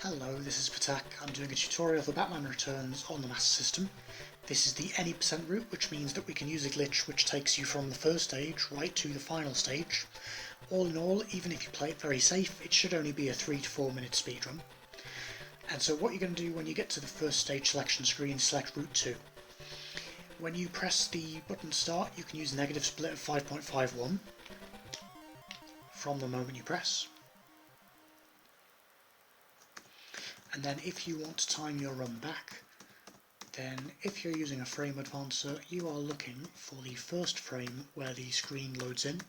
Hello, this is petaQ. I'm doing a tutorial for Batman Returns on the Master System. This is the any % route, which means that we can use a glitch which takes you from the first stage right to the final stage. All in all, even if you play it very safe, it should only be a 3 to 4 minute speedrun. And so what you're going to do when you get to the first stage selection screen, select Route 2. When you press the button Start, you can use a negative split of 5.51 from the moment you press. And then if you want to time your run back, then if you're using a frame advancer, you are looking for the first frame where the screen loads in,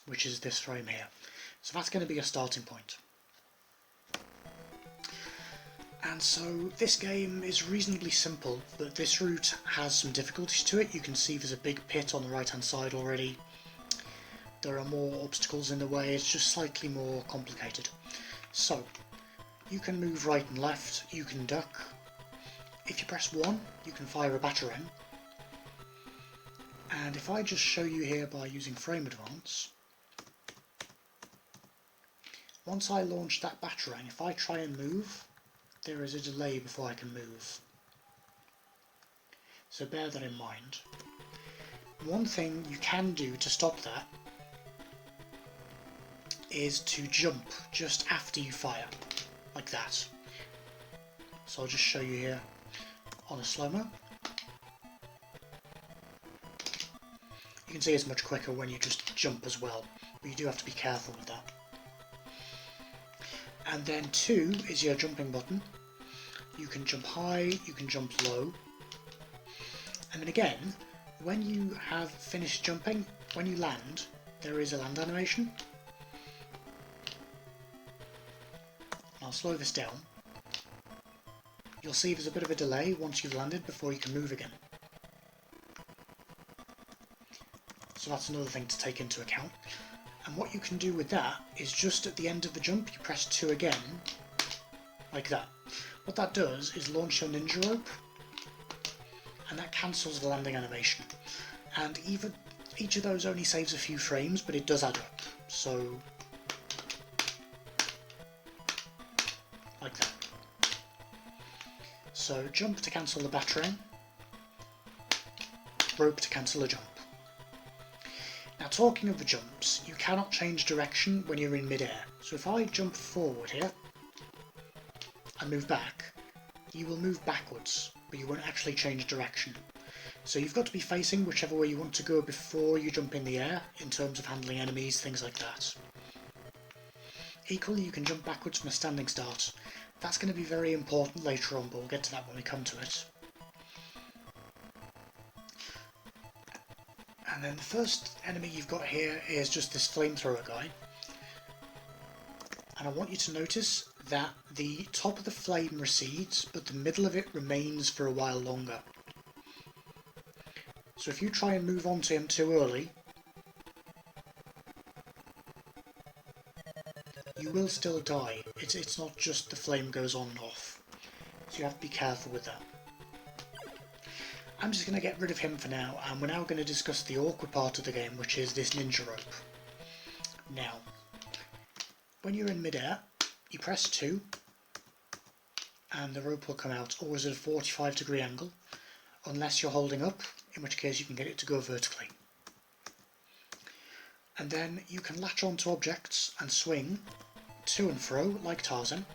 which is this frame here. So that's going to be a starting point. And so this game is reasonably simple, but this route has some difficulties to it. You can see there's a big pit on the right hand side already. There are more obstacles in the way, it's just slightly more complicated. So, you can move right and left, you can duck. If you press 1, you can fire a batarang. And if I just show you here by using frame advance, once I launch that batarang, if I try and move, there is a delay before I can move. So bear that in mind. One thing you can do to stop that is to jump just after you fire, like that. So I'll just show you here on a slow-mo. You can see it's much quicker when you just jump as well, but you do have to be careful with that. And then 2 is your jumping button. You can jump high, you can jump low. And then again, when you have finished jumping, when you land, there is a land animation. I'll slow this down. You'll see there's a bit of a delay once you've landed before you can move again. So that's another thing to take into account. And what you can do with that is just at the end of the jump you press 2 again, like that. What that does is launch your ninja rope, and that cancels the landing animation. And each of those only saves a few frames, but it does add up. So like that. So jump to cancel the batarang, rope to cancel a jump. Now talking of the jumps, you cannot change direction when you're in mid-air. So if I jump forward here and move back, you will move backwards, but you won't actually change direction. So you've got to be facing whichever way you want to go before you jump in the air, in terms of handling enemies, things like that. Equally, you can jump backwards from a standing start. That's going to be very important later on, but we'll get to that when we come to it. And then the first enemy you've got here is just this flamethrower guy. And I want you to notice that the top of the flame recedes, but the middle of it remains for a while longer. So if you try and move on to him too early, you will still die. It's not just the flame goes on and off. So you have to be careful with that. I'm just going to get rid of him for now, and we're now going to discuss the awkward part of the game, which is this ninja rope. Now, when you're in mid-air, you press 2, and the rope will come out, always at a 45-degree angle, unless you're holding up, in which case you can get it to go vertically. And then you can latch onto objects and swing to and fro like Tarzan.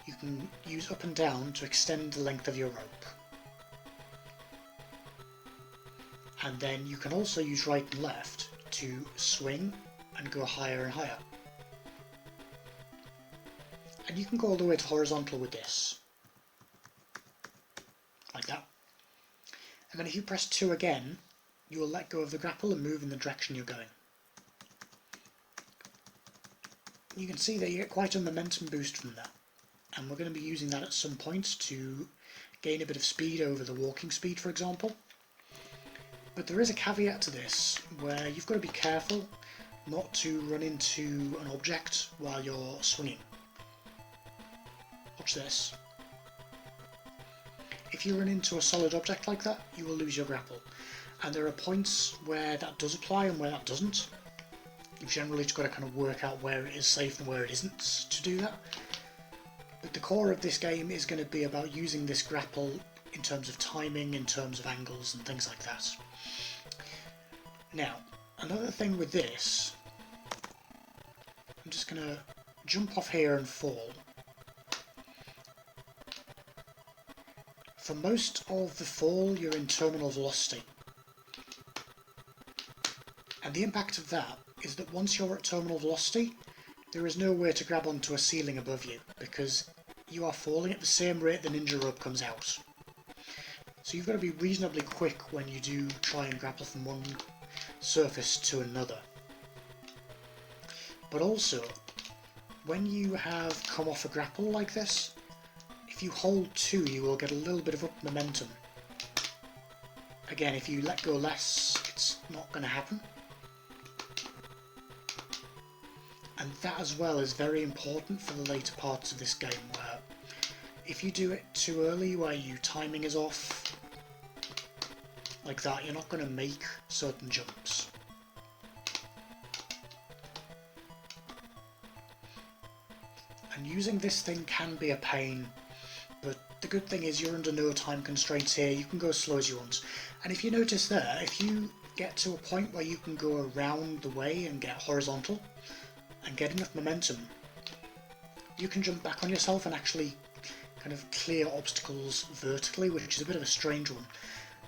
You can use up and down to extend the length of your rope. And then you can also use right and left to swing and go higher and higher. And you can go all the way to horizontal with this, like that. And then if you press 2 again, you will let go of the grapple and move in the direction you're going. You can see that you get quite a momentum boost from that, and we're going to be using that at some point to gain a bit of speed over the walking speed, for example. But there is a caveat to this, where you've got to be careful not to run into an object while you're swinging. Watch this. If you run into a solid object like that, you will lose your grapple. And there are points where that does apply and where that doesn't. You've generally just got to kind of work out where it is safe and where it isn't to do that. But the core of this game is going to be about using this grapple in terms of timing, in terms of angles and things like that. Now, another thing with this, I'm just going to jump off here and fall. For most of the fall, you're in terminal velocity. And the impact of that is that once you're at terminal velocity, there is no way to grab onto a ceiling above you, because you are falling at the same rate the ninja rope comes out. So you've got to be reasonably quick when you do try and grapple from one surface to another. But also, when you have come off a grapple like this, if you hold 2, you will get a little bit of up momentum. Again, if you let go less, it's not going to happen. And that as well is very important for the later parts of this game, where if you do it too early, where your timing is off, like that, you're not going to make certain jumps. And using this thing can be a pain, but the good thing is you're under no time constraints here, you can go as slow as you want. And if you notice there, if you get to a point where you can go around the way and get horizontal, and get enough momentum, you can jump back on yourself and actually kind of clear obstacles vertically, which is a bit of a strange one.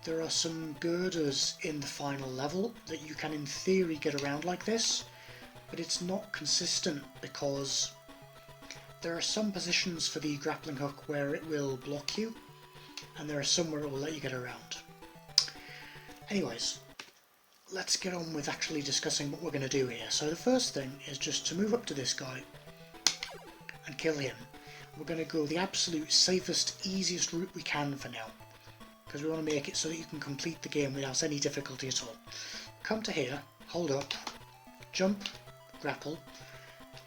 There are some girders in the final level that you can in theory get around like this, but it's not consistent because there are some positions for the grappling hook where it will block you, and there are some where it will let you get around. Anyways, let's get on with actually discussing what we're going to do here. So the first thing is just to move up to this guy and kill him. We're going to go the absolute safest, easiest route we can for now, because we want to make it so that you can complete the game without any difficulty at all. Come to here, hold up, jump, grapple,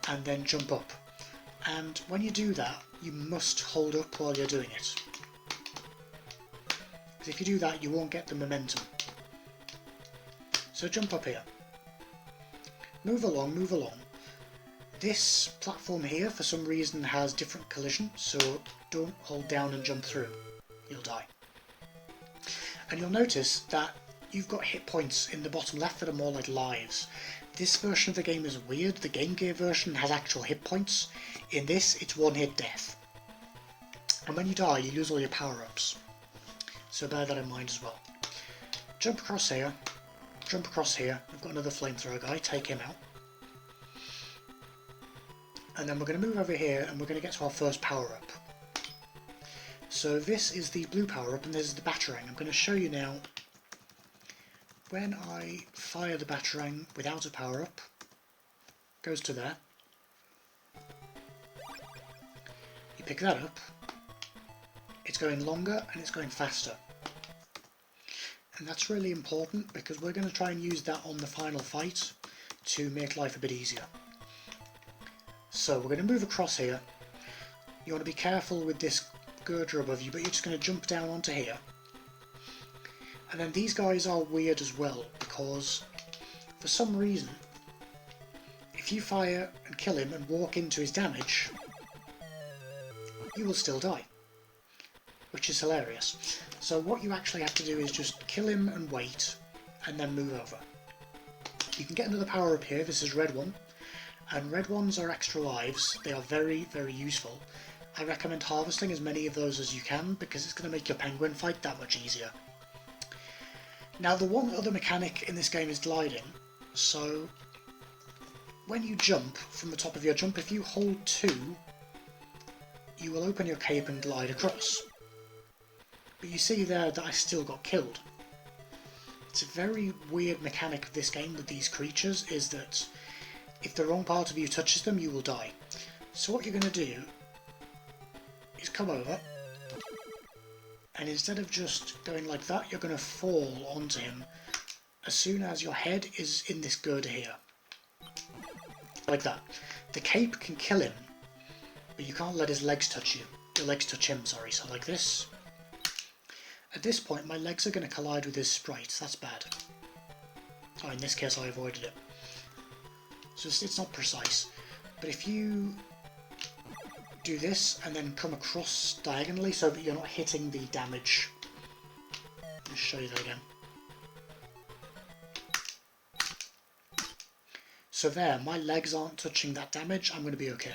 and then jump up. And when you do that, you must hold up while you're doing it, because if you do that, you won't get the momentum. So jump up here. Move along, move along. This platform here, for some reason, has different collision, so don't hold down and jump through. You'll die. And you'll notice that you've got hit points in the bottom left that are more like lives. This version of the game is weird. The Game Gear version has actual hit points. In this, it's one hit death. And when you die, you lose all your power-ups. So bear that in mind as well. Jump across here. Jump across here. We've got another flamethrower guy. Take him out. And then we're going to move over here and we're going to get to our first power-up. So this is the blue power-up and this is the batarang. I'm going to show you now. When I fire the batarang without a power-up, goes to there. You pick that up. It's going longer and it's going faster. And that's really important because we're going to try and use that on the final fight to make life a bit easier. So we're going to move across here. You want to be careful with this girder above you, but you're just going to jump down onto here. And then these guys are weird as well because for some reason, if you fire and kill him and walk into his damage, you will still die, which is hilarious. So what you actually have to do is just kill him and wait, and then move over. You can get another power up here. This is red one, and red ones are extra lives. They are very, very useful. I recommend harvesting as many of those as you can because it's going to make your penguin fight that much easier. Now the one other mechanic in this game is gliding. So when you jump from the top of your jump, if you hold 2, you will open your cape and glide across. But you see there that I still got killed. It's a very weird mechanic of this game with these creatures, is that if the wrong part of you touches them, you will die. So what you're going to do is come over, and instead of just going like that, you're going to fall onto him as soon as your head is in this girder here. Like that. The cape can kill him, but you can't let his legs touch you. Your legs touch him, sorry, so like this. At this point, my legs are going to collide with his sprite. That's bad. Oh, in this case, I avoided it. so it's not precise. But if you do this and then come across diagonally so that you're not hitting the damage. Let me show you that again. So there, my legs aren't touching that damage, I'm going to be okay.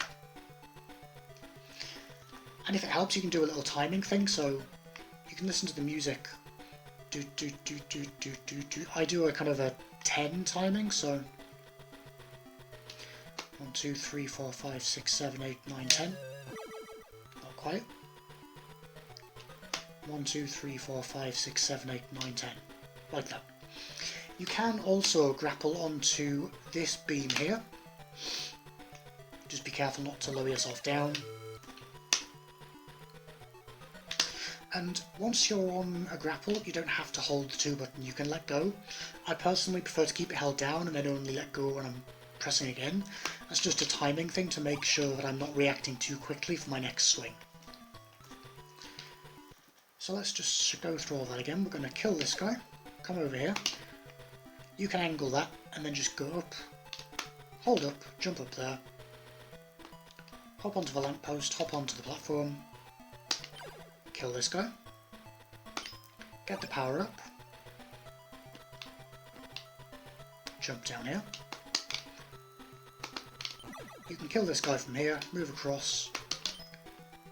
And if it helps, you can do a little timing thing, so you can listen to the music. Do, do, do, do, do, do, do. I do a kind of a 10 timing, so 1, 2, 3, 4, 5, 6, 7, 8, 9, 10. Not quite. 1, 2, 3, 4, 5, 6, 7, 8, 9, 10. Like that. You can also grapple onto this beam here. Just be careful not to lower yourself down. And once you're on a grapple, you don't have to hold the 2 button, you can let go. I personally prefer to keep it held down and then only let go when I'm pressing again. That's just a timing thing to make sure that I'm not reacting too quickly for my next swing. So let's just go through all that again. We're going to kill this guy, come over here. You can angle that and then just go up, hold up, jump up there, hop onto the lamppost, hop onto the platform, kill this guy, get the power up, jump down here. You can kill this guy from here, move across,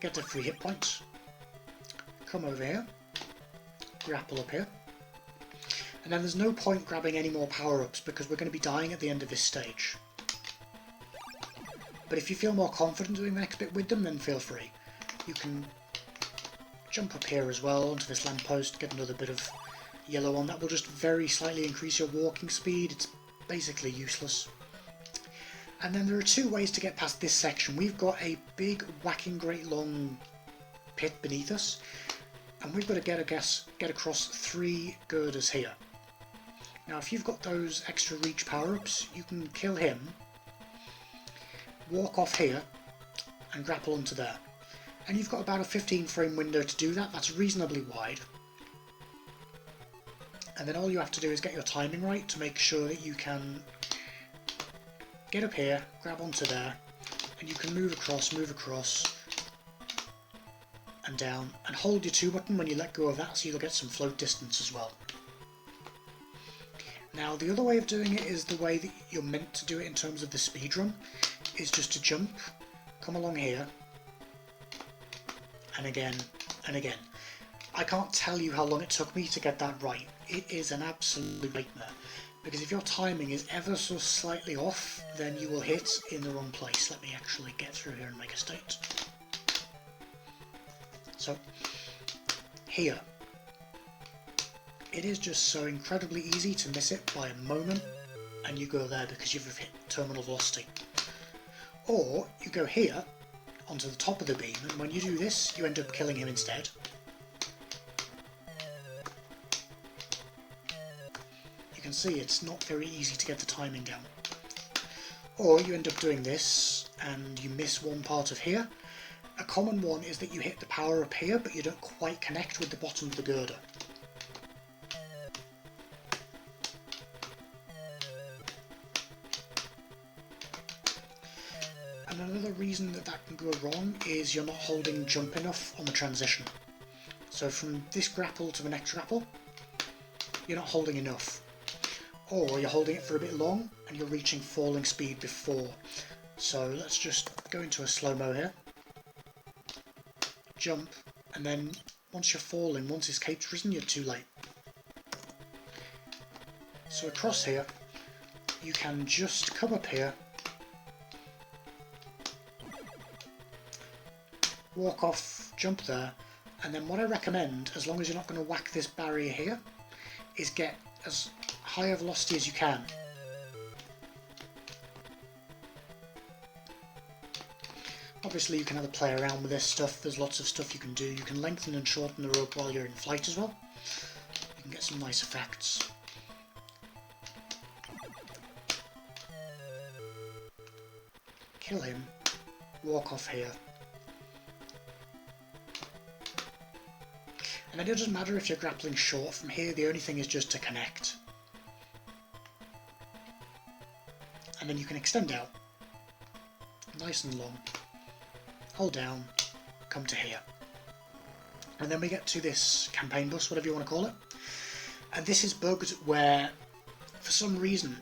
get to 3 hit points, come over here, grapple up here. And then there's no point grabbing any more power-ups because we're going to be dying at the end of this stage. But if you feel more confident doing the next bit with them, then feel free. You can jump up here as well onto this lamppost, get another bit of yellow on. That will just very slightly increase your walking speed. It's basically useless. And then there are 2 ways to get past this section. We've got a big, whacking, great long pit beneath us, and we've got to get across 3 girders here. Now if you've got those extra reach power-ups, you can kill him, walk off here, and grapple onto there. And you've got about a 15 frame window to do that. That's reasonably wide. And then all you have to do is get your timing right to make sure that you can get up here, grab onto there, and you can move across, and down, and hold your 2 button when you let go of that so you'll get some float distance as well. Now the other way of doing it is the way that you're meant to do it in terms of the speedrun, is just to jump, come along here, and again, and again. I can't tell you how long it took me to get that right. It is an absolute nightmare, because if your timing is ever so slightly off, then you will hit in the wrong place. Let me actually get through here and make a state. So, here. It is just so incredibly easy to miss it by a moment, and you go there because you've hit terminal velocity. Or, you go here, onto the top of the beam, and when you do this, you end up killing him instead. You can see it's not very easy to get the timing down. Or you end up doing this, and you miss one part of here. A common one is that you hit the power up here, but you don't quite connect with the bottom of the girder. And another reason that can go wrong is you're not holding jump enough on the transition. So from this grapple to the next grapple, you're not holding enough. Or you're holding it for a bit long, and you're reaching falling speed before. So let's just go into a slow-mo here. Jump, and then once you're falling, once his cape's risen, you're too late. So across here, you can just come up here, walk off, jump there, and then what I recommend, as long as you're not going to whack this barrier here, is get as high a velocity as you can. Obviously you can have a play around with this stuff, there's lots of stuff you can do. You can lengthen and shorten the rope while you're in flight as well. You can get some nice effects. Kill him, walk off here. And then it doesn't matter if you're grappling short from here, the only thing is just to connect. and then you can extend out, nice and long, hold down, come to here. And then we get to this campaign bus, whatever you want to call it. And this is bugged where, for some reason,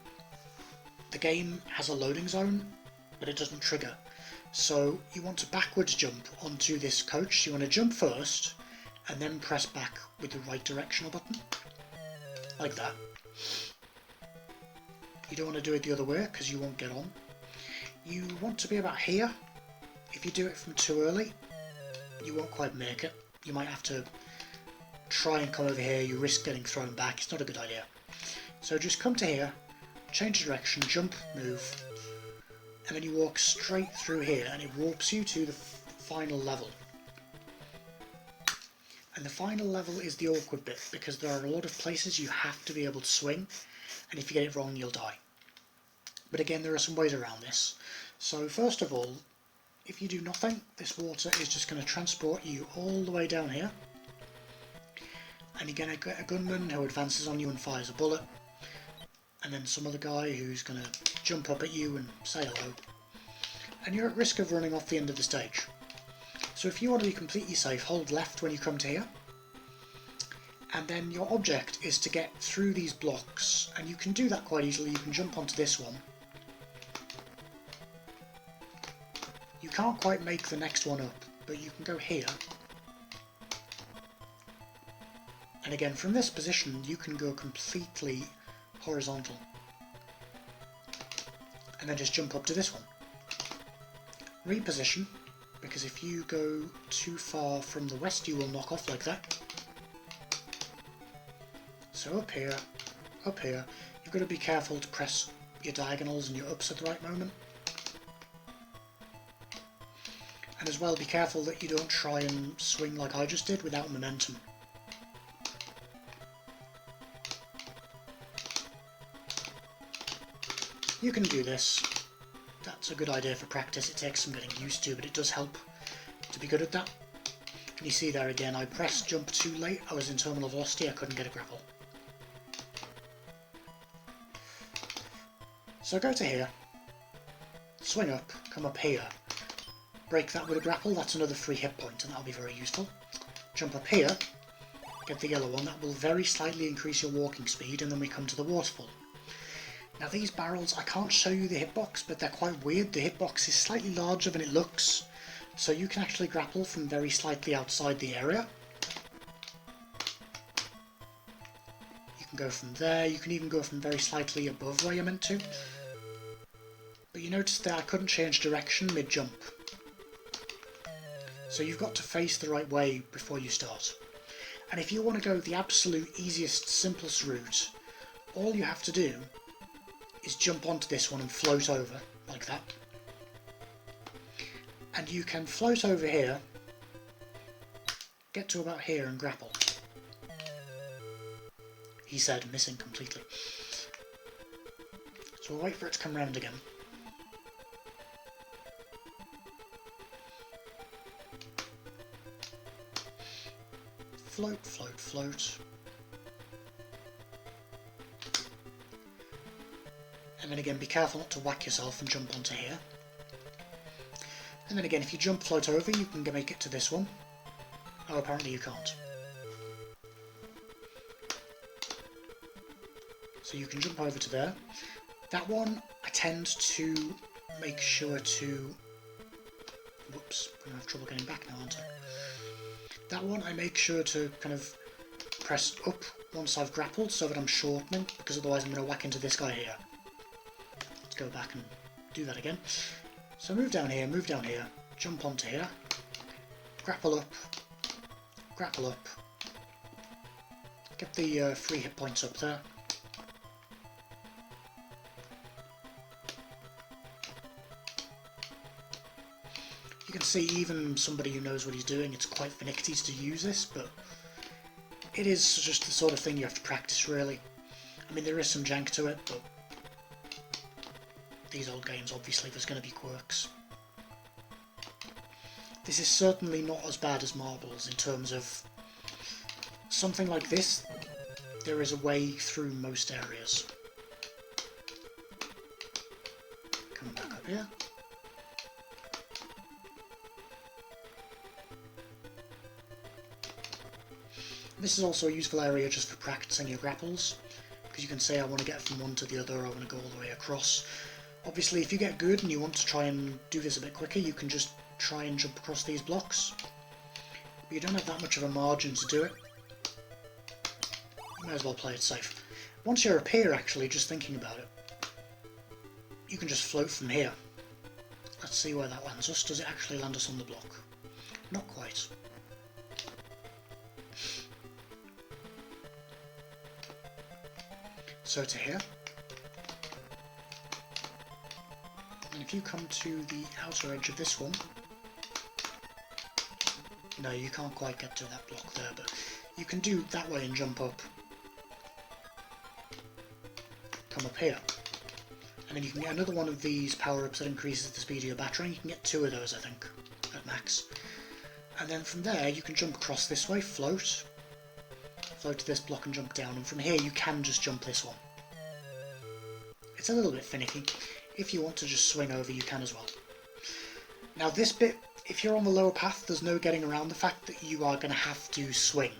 the game has a loading zone, but it doesn't trigger. So you want to backwards jump onto this coach. You want to jump first, and then press back with the right directional button. Like that. You don't want to do it the other way, because you won't get on. You want to be about here. If you do it from too early, you won't quite make it. You might have to try and come over here, you risk getting thrown back, it's not a good idea. So just come to here, change direction, jump, move, and then you walk straight through here and it warps you to the final level. And the final level is the awkward bit, because there are a lot of places you have to be able to swing, and if you get it wrong you'll die. But again, there are some ways around this. So first of all, if you do nothing, this water is just going to transport you all the way down here, and you're going to get a gunman who advances on you and fires a bullet, and then some other guy who's going to jump up at you and say hello, and you're at risk of running off the end of the stage. So if you want to be completely safe, hold left when you come to here, and then your object is to get through these blocks, and you can do that quite easily. You can jump onto this one. You can't quite make the next one up, but you can go here. And again, from this position, you can go completely horizontal. And then just jump up to this one. Reposition, because if you go too far from the west, you will knock off like that. So up here, you've got to be careful to press your diagonals and your ups at the right moment. And as well, be careful that you don't try and swing like I just did without momentum. You can do this. That's a good idea for practice. It takes some getting used to, but it does help to be good at that. And you see there again, I pressed jump too late. I was in terminal velocity, I couldn't get a grapple. So go to here, swing up, come up here. Break that with a grapple, that's another free hit point, and that'll be very useful. Jump up here, get the yellow one, that will very slightly increase your walking speed, and then we come to the waterfall. Now these barrels, I can't show you the hitbox, but they're quite weird. The hitbox is slightly larger than it looks, so you can actually grapple from very slightly outside the area. You can go from there, you can even go from very slightly above where you're meant to. But you notice that I couldn't change direction mid-jump. So you've got to face the right way before you start. And if you want to go the absolute easiest, simplest route, all you have to do is jump onto this one and float over, like that. And you can float over here, get to about here and grapple. He said, missing completely. So we'll wait for it to come round again. Float, float, float. And then again, be careful not to whack yourself and jump onto here. And then again, if you jump, float over, you can make it to this one. Oh, apparently you can't. So you can jump over to there. That one, I tend to make sure to... Whoops, I'm going to have trouble getting back now, aren't I? That one, I make sure to kind of press up once I've grappled so that I'm shortening, because otherwise I'm going to whack into this guy here. Let's go back and do that again. So move down here, jump onto here, grapple up, get the 3 hit points up there. You can see even somebody who knows what he's doing, it's quite finicky to use this, but it is just the sort of thing you have to practice, really. I mean, there is some jank to it, but these old games, obviously, there's going to be quirks. This is certainly not as bad as Marbles in terms of something like this. There is a way through most areas. up here. This is also a useful area just for practicing your grapples, because you can say I want to get from one to the other, I want to go all the way across. Obviously if you get good and you want to try and do this a bit quicker, you can just try and jump across these blocks. But you don't have that much of a margin to do it. You may as well play it safe. Once you're up here, actually, just thinking about it, you can just float from here. Let's see where that lands us. Does it actually land us on the block? Not quite. So to here. And if you come to the outer edge of this one, no, you can't quite get to that block there, but you can do that way and jump up. Come up here. And then you can get another one of these power-ups that increases the speed of your battery. You can get 2 of those, I think, at max. And then from there, you can jump across this way, float to this block and jump down. And from here, you can just jump this one. It's a little bit finicky. If you want to just swing over, you can as well. Now this bit, if you're on the lower path, there's no getting around the fact that you are going to have to swing.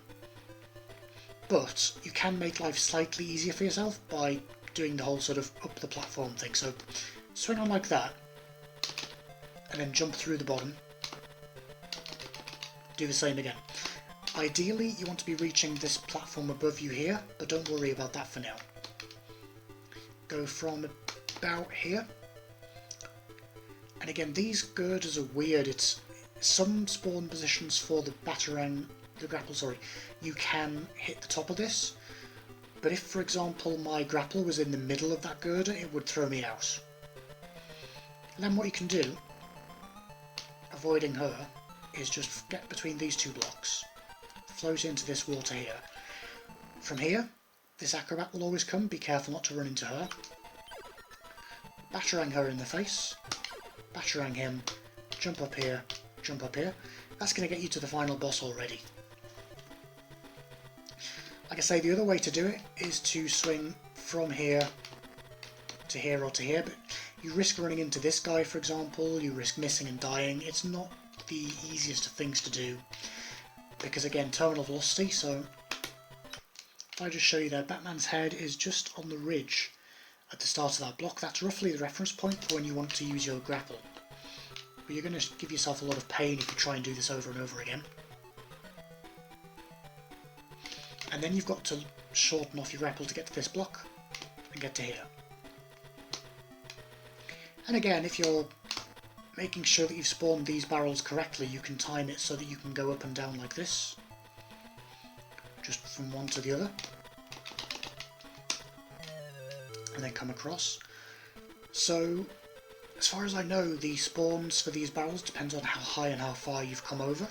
But you can make life slightly easier for yourself by doing the whole sort of up the platform thing. So swing on like that, and then jump through the bottom. Do the same again. Ideally, you want to be reaching this platform above you here, but don't worry about that for now. Go from about here. And again, these girders are weird. It's some spawn positions for the grapple, you can hit the top of this. But if, for example, my grapple was in the middle of that girder, it would throw me out. And then what you can do, avoiding her, is just get between these 2 blocks. Float into this water here. From here, this acrobat will always come. Be careful not to run into her. Batarang her in the face. Batarang him. Jump up here. Jump up here. That's going to get you to the final boss already. Like I say, the other way to do it is to swing from here to here or to here, but you risk running into this guy, for example. You risk missing and dying. It's not the easiest of things to do, because again, terminal velocity. So if I just show you there, Batman's head is just on the ridge at the start of that block. That's roughly the reference point for when you want to use your grapple. But you're going to give yourself a lot of pain if you try and do this over and over again. And then you've got to shorten off your grapple to get to this block and get to here. And again, if you're making sure that you've spawned these barrels correctly, you can time it so that you can go up and down like this, just from one to the other, and then come across. So as far as I know, the spawns for these barrels depends on how high and how far you've come over,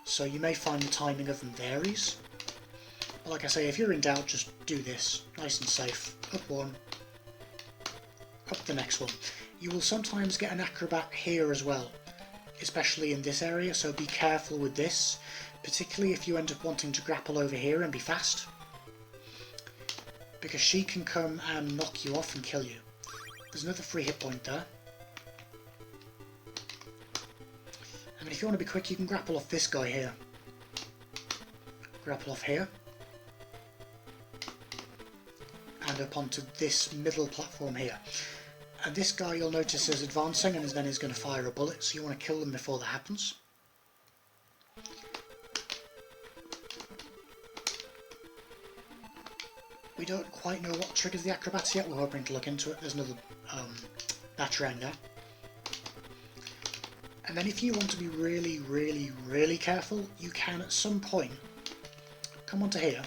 so you may find the timing of them varies. But like I say, if you're in doubt, just do this, nice and safe. Up one, up the next one. You will sometimes get an acrobat here as well, especially in this area, so be careful with this, particularly if you end up wanting to grapple over here and be fast, because she can come and knock you off and kill you. There's another free hit point there. And if you want to be quick, you can grapple off this guy here. Grapple off here. And up onto this middle platform here. And this guy, you'll notice, is advancing and then is going to fire a bullet, so you want to kill them before that happens. We don't quite know what triggers the acrobats yet, we're hoping to look into it. There's another batarang there. And then if you want to be really, really, really careful, you can at some point come onto here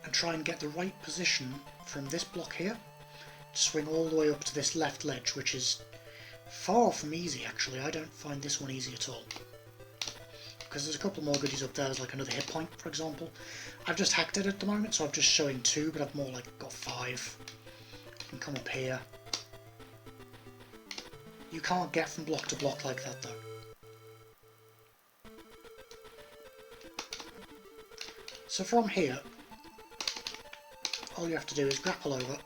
and try and get the right position from this block here, swing all the way up to this left ledge, which is far from easy actually. I don't find this one easy at all, because there's a couple more goodies up there. There's like another hit point, for example. I've just hacked it at the moment, so I'm just showing 2, but I've more like got 5. You can come up here. You can't get from block to block like that though. So from here, all you have to do is grapple over,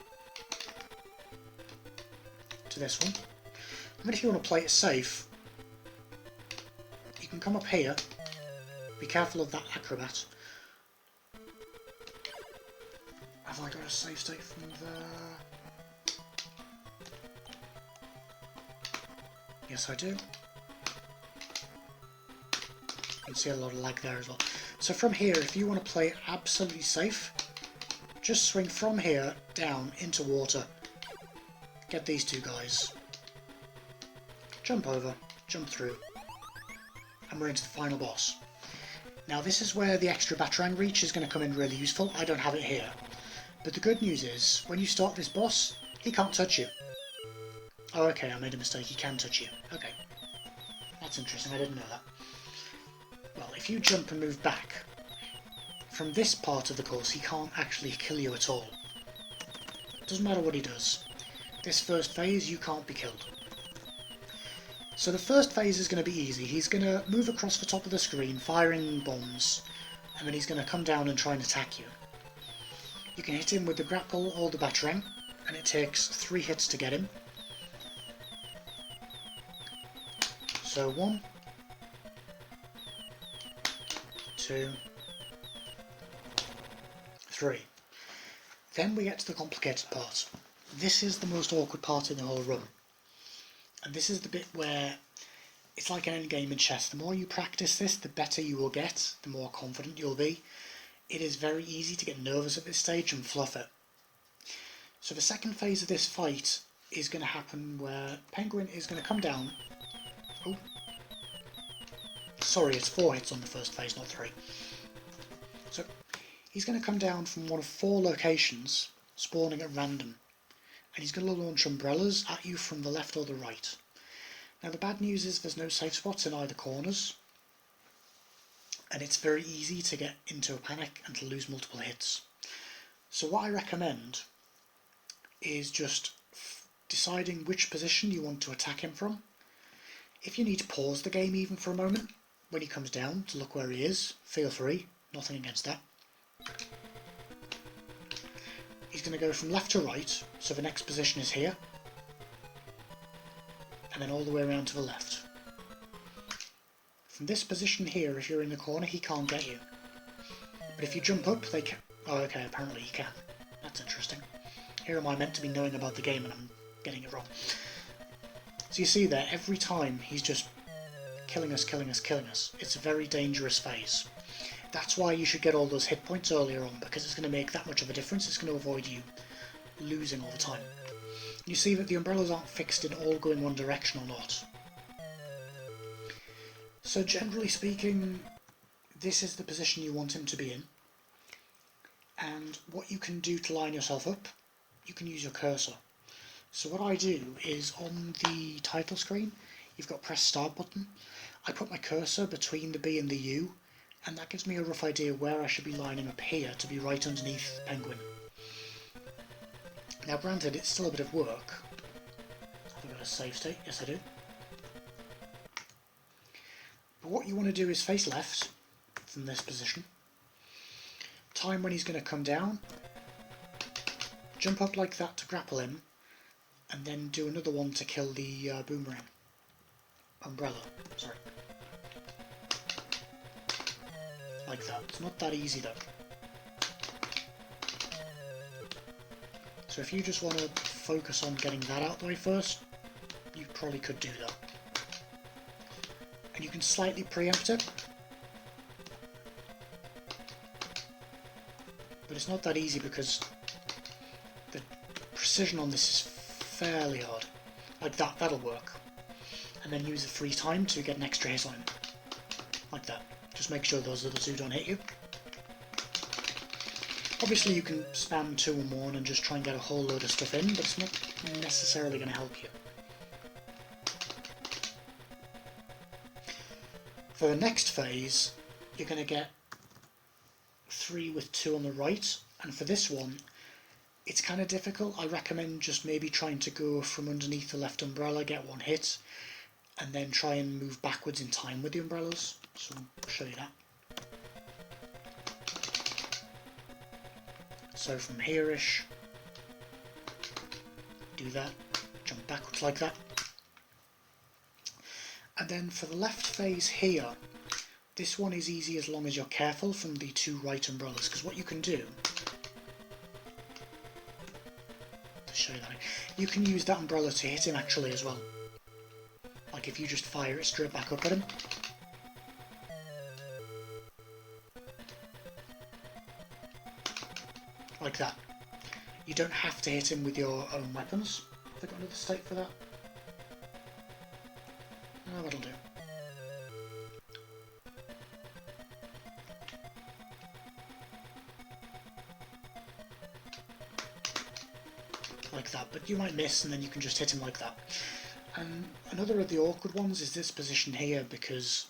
to this one. And then if you want to play it safe, you can come up here. Be careful of that acrobat. Have I got a save state from there? Yes, I do. You can see a lot of lag there as well. So from here, if you want to play it absolutely safe, just swing from here down into water. Get these two guys. Jump over, jump through, and we're into the final boss. Now this is where the extra Batarang reach is going to come in really useful. I don't have it here. But the good news is, when you start this boss, he can't touch you. Oh, okay, I made a mistake. He can touch you. Okay. That's interesting. I didn't know that. Well, if you jump and move back, from this part of the course, he can't actually kill you at all. Doesn't matter what he does. This first phase, you can't be killed. So the first phase is going to be easy. He's going to move across the top of the screen, firing bombs, and then he's going to come down and try and attack you. You can hit him with the grapple or the Batarang, and it takes 3 hits to get him. So 1, 2, 3. Then we get to the complicated part. This is the most awkward part in the whole run. And this is the bit where it's like an endgame in chess. The more you practice this, the better you will get, the more confident you'll be. It is very easy to get nervous at this stage and fluff it. So the second phase of this fight is going to happen where Penguin is going to come down. Oh, sorry, it's 4 hits on the first phase, not 3. So he's going to come down from one of 4 locations, spawning at random. And he's going to launch umbrellas at you from the left or the right. Now the bad news is there's no safe spots in either corners, and it's very easy to get into a panic and to lose multiple hits. So what I recommend is just deciding which position you want to attack him from. If you need to pause the game even for a moment when he comes down to look where he is, feel free, nothing against that. He's going to go from left to right, so the next position is here, and then all the way around to the left. From this position here, if you're in the corner, he can't get you. But if you jump up, they can... Oh, okay, apparently he can. That's interesting. Here am I meant to be knowing about the game and I'm getting it wrong. So you see there, every time he's just killing us, killing us, killing us. It's a very dangerous phase. That's why you should get all those hit points earlier on, because it's going to make that much of a difference. It's going to avoid you losing all the time. You see that the umbrellas aren't fixed in all going one direction or not. So generally speaking, this is the position you want him to be in. And what you can do to line yourself up, you can use your cursor. So what I do is on the title screen, you've got press start button. I put my cursor between the B and the U, and that gives me a rough idea where I should be lining up here to be right underneath Penguin. Now granted, it's still a bit of work. Have I got a save state? Yes I do. But what you want to do is face left from this position. Time when he's going to come down. Jump up like that to grapple him. And then do another one to kill the boomerang. Umbrella, sorry. Like that. It's not that easy though. So if you just want to focus on getting that out the way first, you probably could do that. And you can slightly preempt it. But it's not that easy because the precision on this is fairly hard. Like that, that'll work. And then use the free time to get an extra hit on him. Like that. Just make sure those other two don't hit you. Obviously you can spam 2 and 1 and just try and get a whole load of stuff in, but it's not necessarily going to help you. For the next phase, you're going to get 3 with 2 on the right, and for this one, it's kind of difficult. I recommend just maybe trying to go from underneath the left umbrella, get 1 hit, and then try and move backwards in time with the umbrellas. So I'll show you that. So from here-ish, do that, jump backwards like that. And then for the left phase here, this one is easy as long as you're careful from the two right umbrellas, because what you can do, to show you that, you can use that umbrella to hit him actually as well. Like if you just fire it straight back up at him. Like that. You don't have to hit him with your own weapons. Have I got another state for that? No, that'll do. Like that, but you might miss and then you can just hit him like that. And another of the awkward ones is this position here, because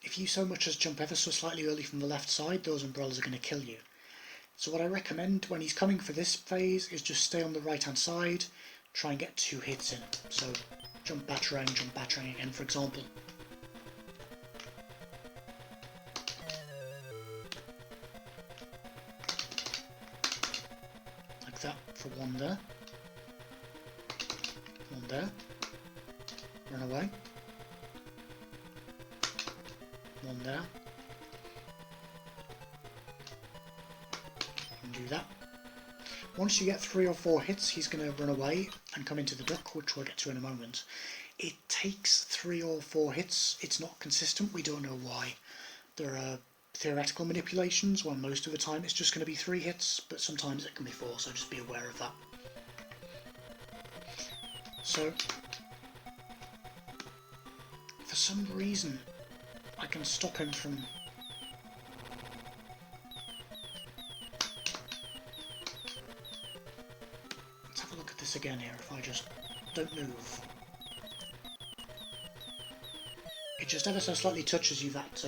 if you so much as jump ever so slightly early from the left side, those umbrellas are going to kill you. So what I recommend when he's coming for this phase is just stay on the right hand side, try and get 2 hits in. So jump batarang again for example. Like that for 1 there. 1 there. Run away. 1 there. Do that. Once you get 3 or 4 hits, he's going to run away and come into the duck, which we'll get to in a moment. It takes 3 or 4 hits. It's not consistent. We don't know why. There are theoretical manipulations where most of the time it's just going to be 3 hits, but sometimes it can be 4, so just be aware of that. So, for some reason, I can stop him from... again here, if I just don't move. It just ever so slightly touches you, that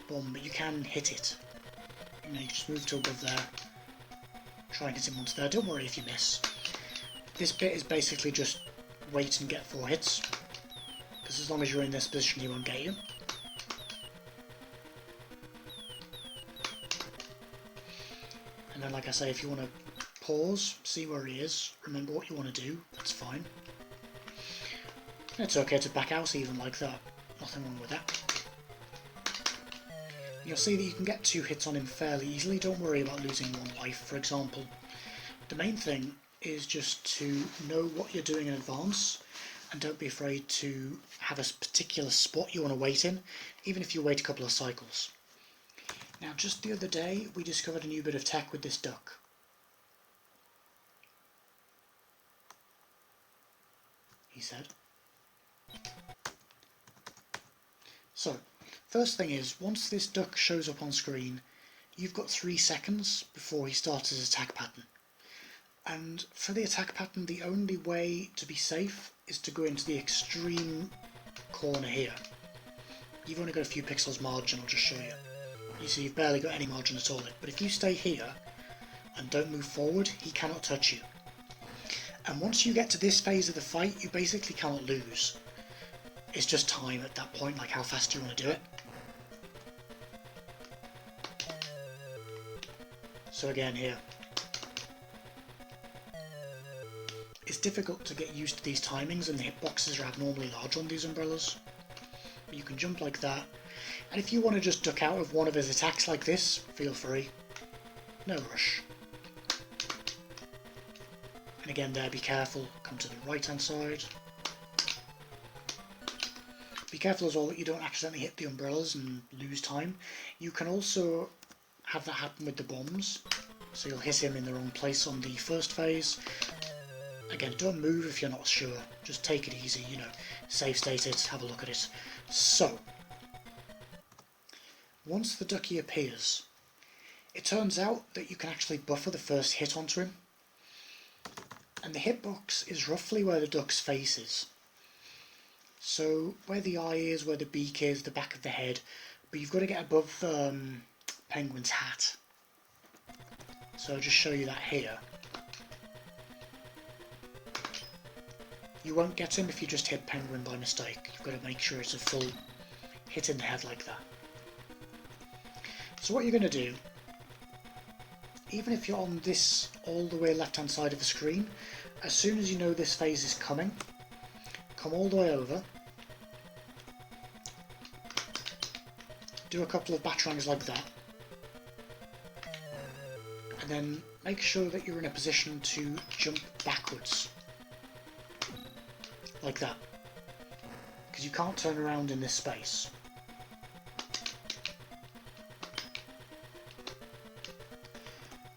bomb, but you can hit it. You know, you just move to above there, try and hit him once there. Don't worry if you miss. This bit is basically just wait and get 4 hits, because as long as you're in this position he won't get you. And then, like I say, if you want to pause, see where he is, remember what you want to do, that's fine. It's okay to back out even like that, nothing wrong with that. You'll see that you can get 2 hits on him fairly easily, don't worry about losing 1 life for example. The main thing is just to know what you're doing in advance, and don't be afraid to have a particular spot you want to wait in, even if you wait a couple of cycles. Now just the other day we discovered a new bit of tech with this duck. He said. So, first thing is, once this duck shows up on screen, you've got 3 seconds before he starts his attack pattern. And for the attack pattern, the only way to be safe is to go into the extreme corner here. You've only got a few pixels margin, I'll just show you. You see you've barely got any margin at all, but if you stay here and don't move forward, he cannot touch you. And once you get to this phase of the fight, you basically cannot lose. It's just time at that point, like how fast you want to do it. So again here. It's difficult to get used to these timings, and the hitboxes are abnormally large on these umbrellas. But you can jump like that, and if you want to just duck out of one of his attacks like this, feel free. No rush. And again there, be careful, come to the right hand side. Be careful as well that you don't accidentally hit the umbrellas and lose time. You can also have that happen with the bombs, so you'll hit him in the wrong place on the first phase. Again, don't move if you're not sure, just take it easy, you know, save state it, have a look at it. So, once the ducky appears, it turns out that you can actually buffer the first hit onto him. And the hitbox is roughly where the duck's face is. So where the eye is, where the beak is, the back of the head, but you've got to get above Penguin's hat. So I'll just show you that here. You won't get him if you just hit Penguin by mistake. You've got to make sure it's a full hit in the head like that. So what you're going to do even if you're on this all the way left hand side of the screen, as soon as you know this phase is coming, come all the way over, do a couple of batarangs like that, and then make sure that you're in a position to jump backwards, like that, because you can't turn around in this space.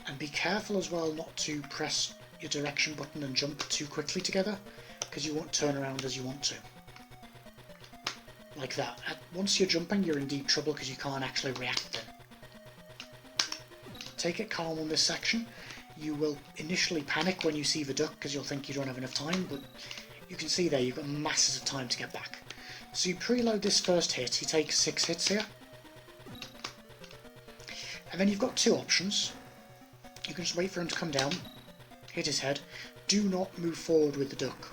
And be careful as well not to press your direction button and jump too quickly together, because you won't turn around as you want to. Like that. Once you're jumping, you're in deep trouble because you can't actually react then. Take it calm on this section. You will initially panic when you see the duck because you'll think you don't have enough time, but you can see there you've got masses of time to get back. So you preload this first hit, he takes 6 hits here. And then you've got 2 options. You can just wait for him to come down, hit his head. Do not move forward with the duck,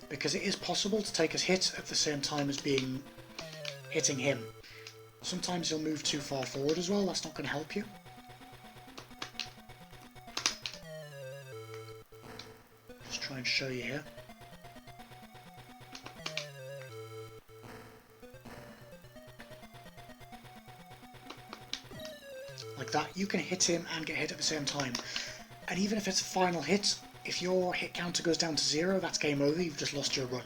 because it is possible to take a hit at the same time as hitting him. Sometimes he'll move too far forward as well, that's not going to help you. Just try and show you here. Like that, you can hit him and get hit at the same time. And even if it's a final hit, if your hit counter goes down to 0, that's game over, you've just lost your run.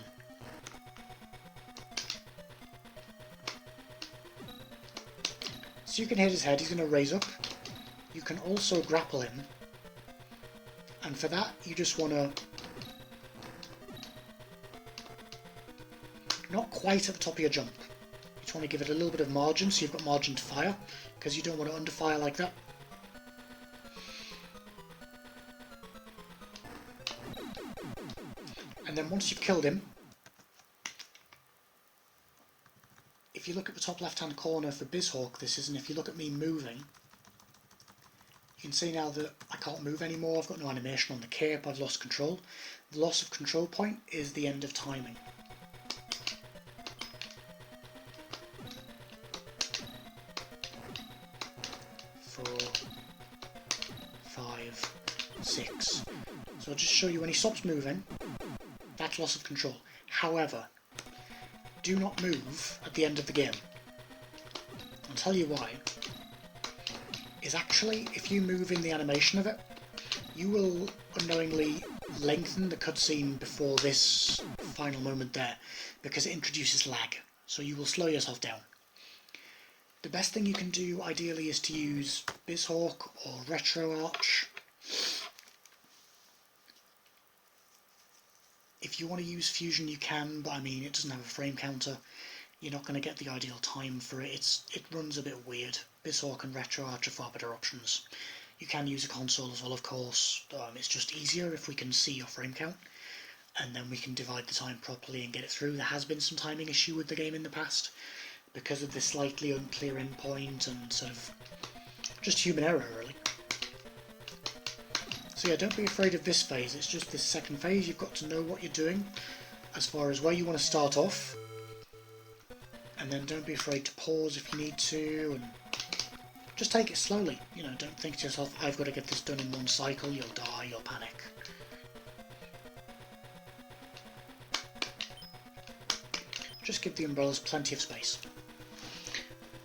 So you can hit his head, he's going to raise up. You can also grapple him. And for that, you just want to... not quite at the top of your jump. You just want to give it a little bit of margin, so you've got margin to fire, because you don't want to underfire like that. And then once you've killed him, if you look at the top left hand corner for Bizhawk this is, and if you look at me moving, you can see now that I can't move anymore, I've got no animation on the cape, I've lost control. The loss of control point is the end of timing. Four, 5, 6. So I'll just show you when he stops moving. That's loss of control. However, do not move at the end of the game. I'll tell you why. Is actually, if you move in the animation of it, you will unknowingly lengthen the cutscene before this final moment there, because it introduces lag, so you will slow yourself down. The best thing you can do, ideally, is to use Bizhawk or RetroArch. If you want to use Fusion you can, but I mean it doesn't have a frame counter. You're not going to get the ideal time for it. It runs a bit weird. Bizhawk and RetroArch are far better options. You can use a console as well, of course. It's just easier if we can see your frame count, and then we can divide the time properly and get it through. There has been some timing issue with the game in the past because of the slightly unclear endpoint and sort of just human error, really. So yeah, don't be afraid of this phase, it's just this second phase. You've got to know what you're doing as far as where you want to start off, and then don't be afraid to pause if you need to, and just take it slowly. You know, don't think to yourself, I've got to get this done in one cycle, you'll die, you'll panic. Just give the umbrellas plenty of space.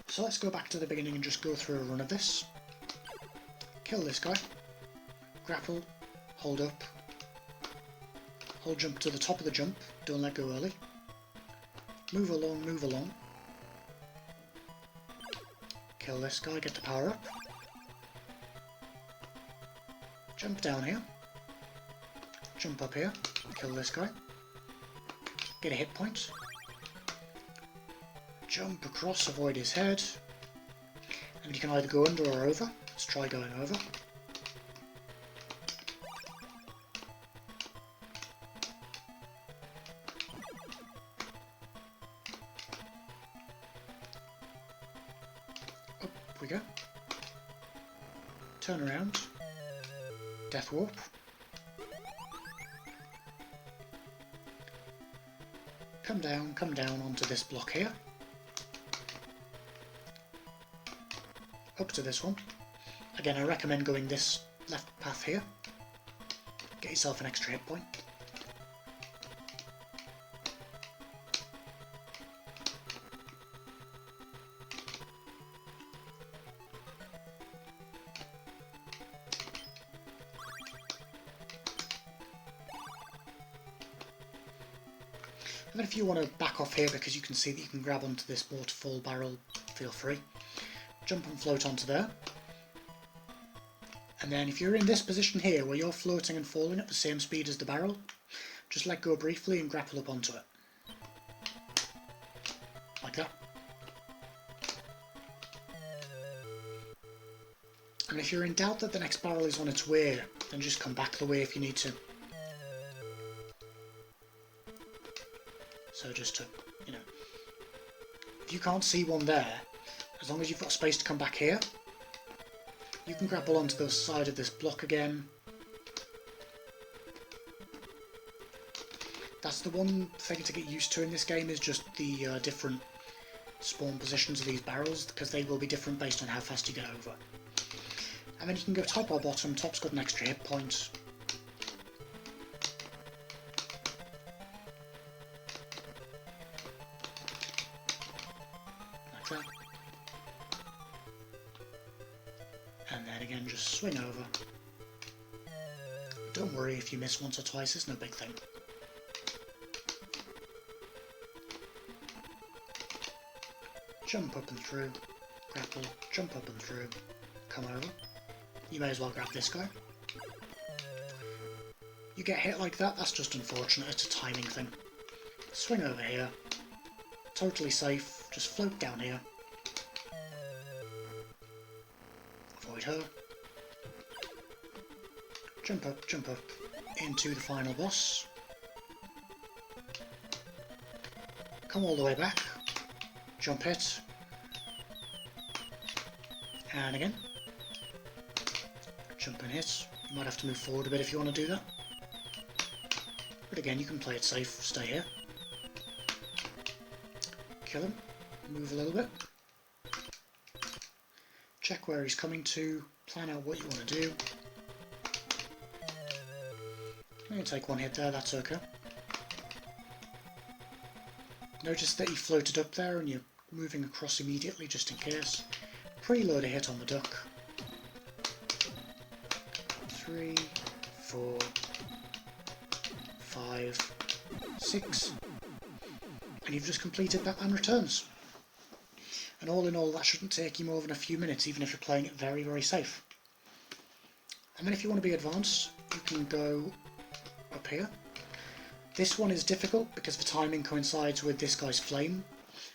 So let's go back to the beginning and just go through a run of this. Kill this guy. Grapple, hold up, hold jump to the top of the jump, don't let go early, move along, kill this guy, get the power up, jump down here, jump up here, kill this guy, get a hit point, jump across, avoid his head, and you can either go under or over. Let's try going over. We go. Turn around. Death warp. Come down onto this block here. Up to this one. Again, I recommend going this left path here. Get yourself an extra hit point. And then if you want to back off here because you can see that you can grab onto this waterfall barrel, feel free. Jump and float onto there. And then if you're in this position here where you're floating and falling at the same speed as the barrel, just let go briefly and grapple up onto it. Like that. And if you're in doubt that the next barrel is on its way, then just come back the way if you need to. So just to, you know, if you can't see one there, as long as you've got space to come back here, you can grapple onto the side of this block again. That's the one thing to get used to in this game, is just the different spawn positions of these barrels, because they will be different based on how fast you get over. And then you can go top or bottom. Top's got an extra hit point. Like that. And then again, just swing over. Don't worry if you miss once or twice, it's no big thing. Jump up and through, grapple, jump up and through, come over. You may as well grab this guy. You get hit like that, that's just unfortunate, it's a timing thing. Swing over here, totally safe, just float down here. Avoid her. Jump up into the final boss. Come all the way back, jump hit, and again. Jump and hit. You might have to move forward a bit if you want to do that. But again, you can play it safe, stay here. Kill him, move a little bit. Check where he's coming to, plan out what you want to do. I'm going to take one hit there, that's okay. Notice that he floated up there and you're moving across immediately just in case. Preload a hit on the duck. 3, 4, 5, 6, and you've just completed that and returns. And all in all, that shouldn't take you more than a few minutes, even if you're playing it very, very safe. And then if you want to be advanced, you can go up here. This one is difficult because the timing coincides with this guy's flame,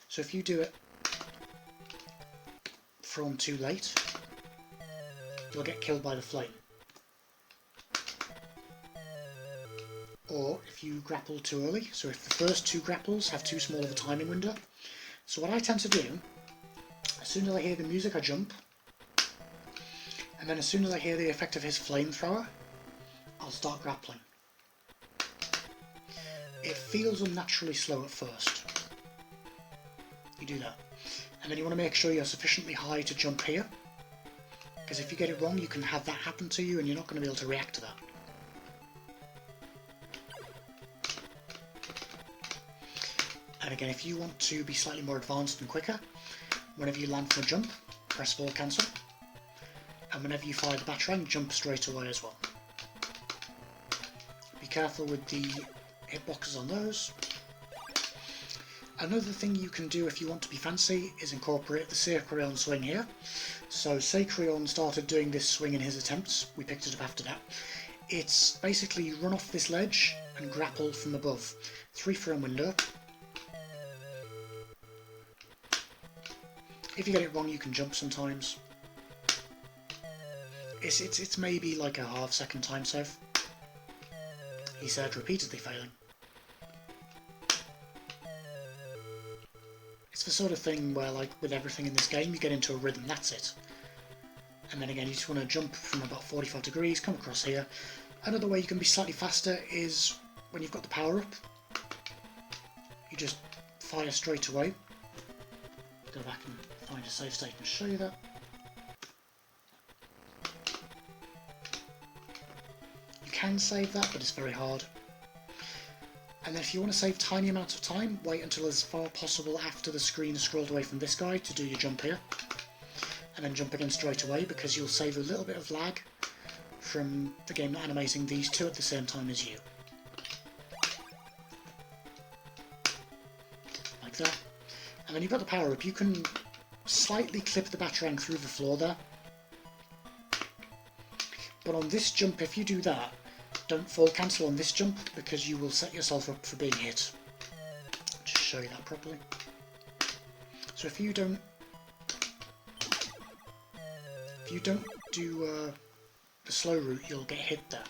so if you do it from too late, you'll get killed by the flame. Or if you grapple too early, so if the first two grapples have too small of a timing window. So what I tend to do, as soon as I hear the music I jump, and then as soon as I hear the effect of his flamethrower, I'll start grappling. It feels unnaturally slow at first. You do that. And then you want to make sure you're sufficiently high to jump here, because if you get it wrong you can have that happen to you and you're not going to be able to react to that. And again, if you want to be slightly more advanced and quicker, whenever you land from a jump, press forward cancel, and whenever you fire the batarang, jump straight away as well. Be careful with the hitboxes on those. Another thing you can do if you want to be fancy is incorporate the Seikrion swing here. So Seikrion started doing this swing in his attempts, we picked it up after that. It's basically you run off this ledge and grapple from above. 3-frame window. If you get it wrong you can jump sometimes. It's maybe like a half-second time save. He said, repeatedly failing. It's the sort of thing where, like with everything in this game, you get into a rhythm, that's it. And then again, you just want to jump from about 45 degrees, come across here. Another way you can be slightly faster is when you've got the power up. You just fire straight away. Go back and find a save state and show you that. can save that, but it's very hard. And then if you want to save tiny amounts of time, wait until as far possible after the screen is scrolled away from this guy to do your jump here. And then jump again straight away, because you'll save a little bit of lag from the game not animating these two at the same time as you. Like that. And then you've got the power up. You can slightly clip the Batarang through the floor there. But on this jump, if you do that, don't fall cancel on this jump, because you will set yourself up for being hit. Just show you that properly. So if you don't do the slow route, you'll get hit there.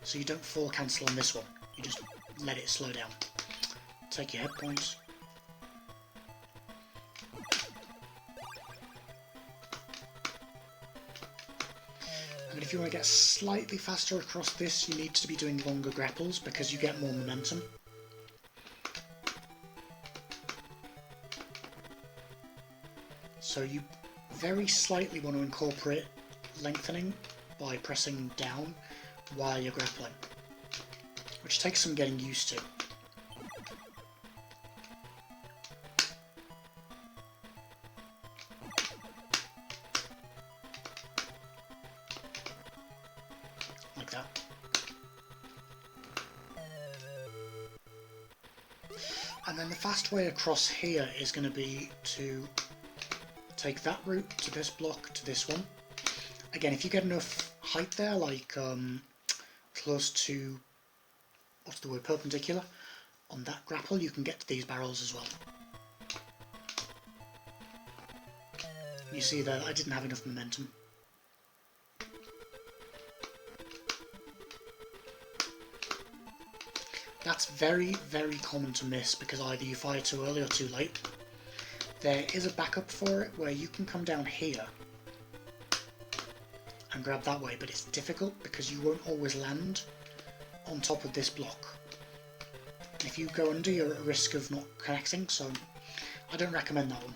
So you don't fall cancel on this one. You just let it slow down. Take your hit points. And if you want to get slightly faster across this, you need to be doing longer grapples, because you get more momentum. So you very slightly want to incorporate lengthening by pressing down while you're grappling, which takes some getting used to. Like that. And then the fast way across here is going to be to take that route to this block to this one. Again, if you get enough height there, like close to, what's the word, perpendicular, on that grapple, you can get to these barrels as well. You see that I didn't have enough momentum. That's very, very common to miss, because either you fire too early or too late. There is a backup for it where you can come down here and grab that way, but it's difficult because you won't always land on top of this block. If you go under, you're at risk of not connecting, so I don't recommend that one.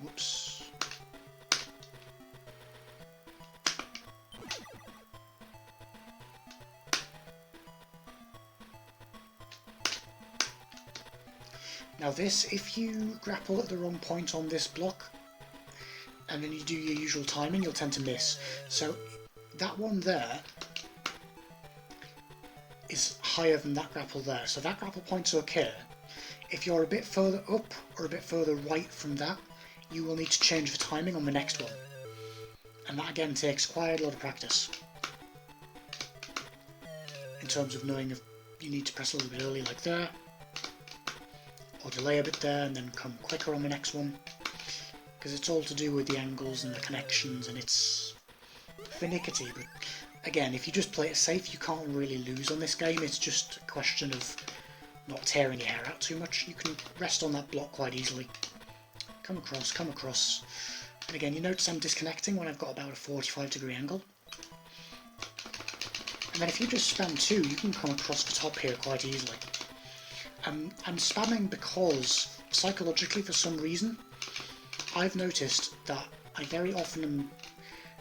Whoops. Now this, if you grapple at the wrong point on this block, and then you do your usual timing, you'll tend to miss. So that one there is higher than that grapple there. So that grapple point's okay. If you're a bit further up or a bit further right from that, you will need to change the timing on the next one. And that again takes quite a lot of practice. In terms of knowing if you need to press a little bit early like there, or delay a bit there and then come quicker on the next one, because it's all to do with the angles and the connections, and it's finicky. But again, if you just play it safe, you can't really lose on this game. It's just a question of not tearing your hair out too much. You can rest on that block quite easily. Come across, and again, you notice I'm disconnecting when I've got about a 45-degree angle. And then if you just spam 2, you can come across the top here quite easily. I'm spamming because, psychologically, for some reason, I've noticed that I very often am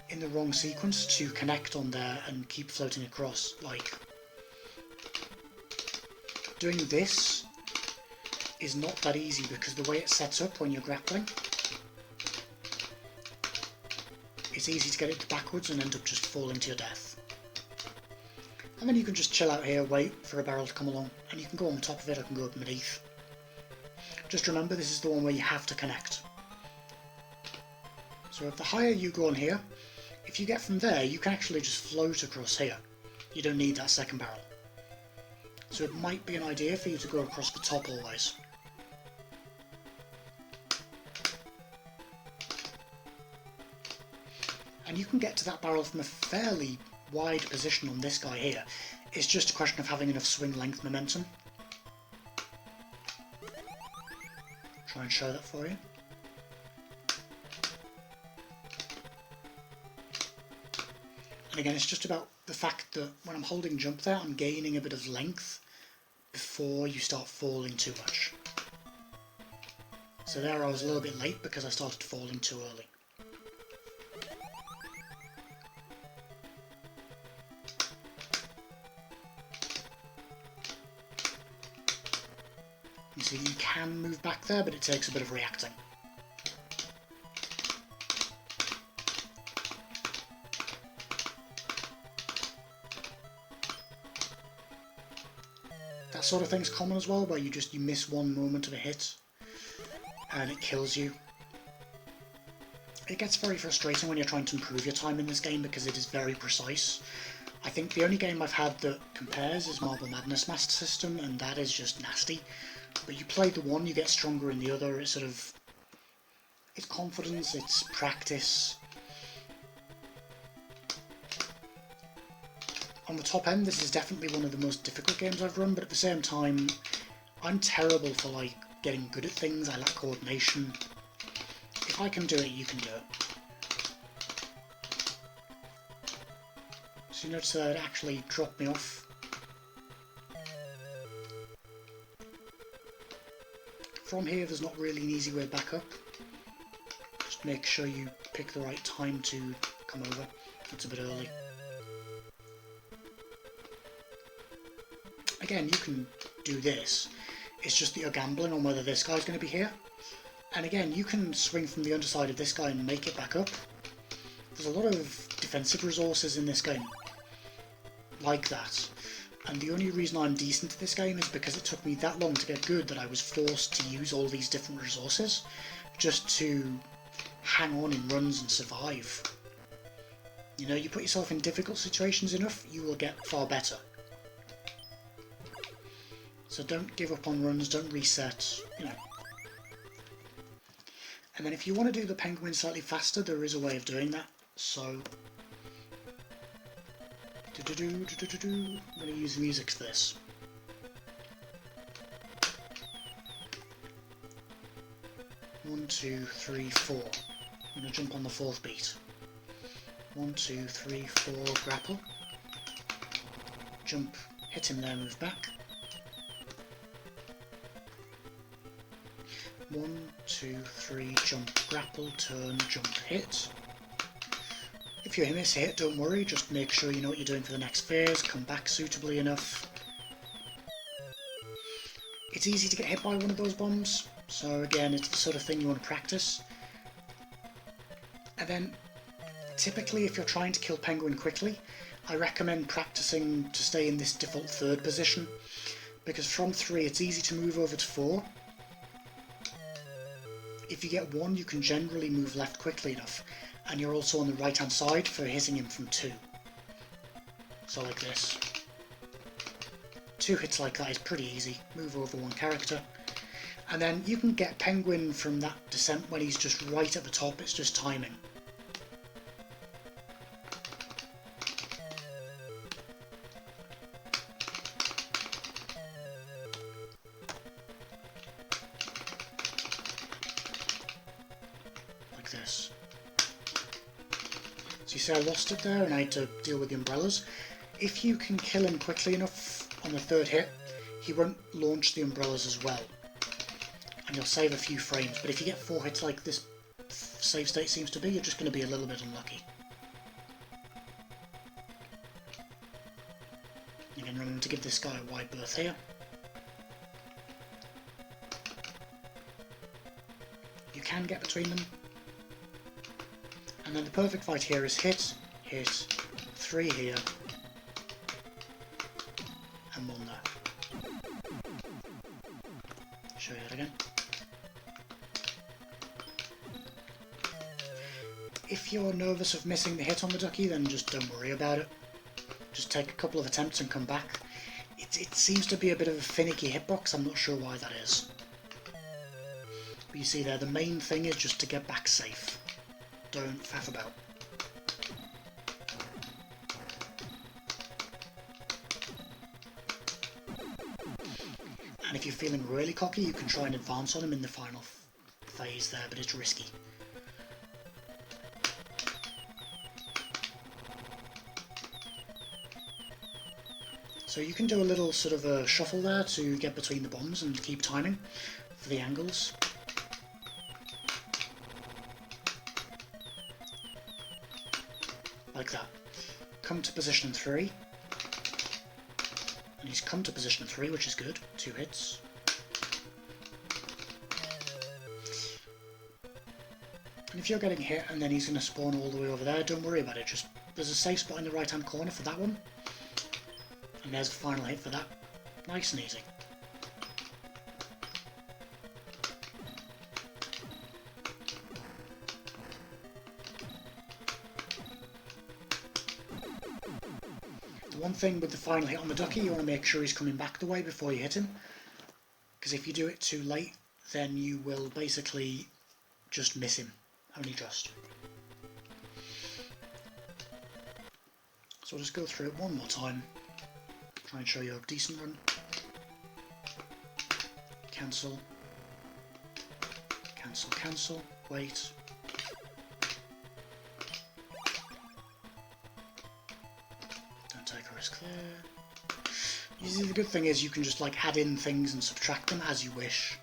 in the wrong sequence to connect on there and keep floating across. Like, doing this is not that easy, because the way it sets up when you're grappling, it's easy to get it backwards and end up just falling to your death. And then you can just chill out here, wait for a barrel to come along, and you can go on top of it or can go up underneath. Just remember, this is the one where you have to connect. So if the higher you go on here, if you get from there, you can actually just float across here. You don't need that second barrel. So it might be an idea for you to go across the top always. And you can get to that barrel from a fairly wide position on this guy here. It's just a question of having enough swing length momentum. Try and show that for you. And again, it's just about the fact that when I'm holding jump there, I'm gaining a bit of length before you start falling too much. So there I was a little bit late because I started falling too early. so you can move back there, but it takes a bit of reacting. That sort of thing's common as well, where you miss one moment of a hit and it kills you. It gets very frustrating when you're trying to improve your time in this game because it is very precise. I think the only game I've had that compares is Marble Madness Master System, and that is just nasty. But you play the one, you get stronger in the other. It's confidence, it's practice. On the top end, this is definitely one of the most difficult games I've run, but at the same time, I'm terrible for like getting good at things. I lack coordination. If I can do it, you can do it. So you notice that it actually dropped me off. From here, there's not really an easy way back up. Just make sure you pick the right time to come over. It's a bit early. Again, you can do this. It's just that you're gambling on whether this guy's going to be here. And again, you can swing from the underside of this guy and make it back up. There's a lot of defensive resources in this game like that. And the only reason I'm decent at this game is because it took me that long to get good that I was forced to use all these different resources just to hang on in runs and survive. You know, you put yourself in difficult situations enough, you will get far better. So don't give up on runs, don't reset, you know. And then if you want to do the penguin slightly faster, there is a way of doing that. So, I'm going to use music for this. One, two, three, four. I'm going to jump on the fourth beat. 1, 2, 3, 4, grapple. Jump, hit him there, move back. 1, 2, 3, jump, grapple, turn, jump, hit. If you miss a hit, don't worry, just make sure you know what you're doing for the next phase, come back suitably enough. It's easy to get hit by one of those bombs, so again, it's the sort of thing you want to practice. And then, typically if you're trying to kill Penguin quickly, I recommend practicing to stay in this default third position, because from 3 it's easy to move over to 4. If you get 1, you can generally move left quickly enough, and you're also on the right hand side for hitting him from 2. So like this. 2 hits like that is pretty easy, move over 1 character. And then you can get Penguin from that descent when he's just right at the top, it's just timing. Like this. So you see I lost it there and I had to deal with the umbrellas. If you can kill him quickly enough on the 3rd hit, he won't launch the umbrellas as well. And you'll save a few frames, but if you get 4 hits like this save state seems to be, you're just going to be a little bit unlucky. Again, remember to give this guy a wide berth here. You can get between them. And then the perfect fight here is hit, hit, 3 here, and 1 there. Show you that again. If you're nervous of missing the hit on the ducky, then just don't worry about it. Just take a couple of attempts and come back. It seems to be a bit of a finicky hitbox, I'm not sure why that is. But you see there, the main thing is just to get back safe. Don't faff about. And if you're feeling really cocky, you can try and advance on him in the final phase there, but it's risky. So you can do a little sort of a shuffle there to get between the bombs and keep timing for the angles. Like that. Come to position 3. And he's come to position 3, which is good. 2 hits. And if you're getting hit and then he's going to spawn all the way over there, don't worry about it. Just there's a safe spot in the right hand corner for that one. And there's a final hit for that. Nice and easy. The one thing with the final hit on the ducky, you want to make sure he's coming back the way before you hit him. Because if you do it too late, then you will basically just miss him. Only just. So I'll just go through it one more time. Try and show you a decent run. Cancel. Cancel, cancel. Wait. Don't take a risk there. Usually the good thing is you can just like add in things and subtract them as you wish.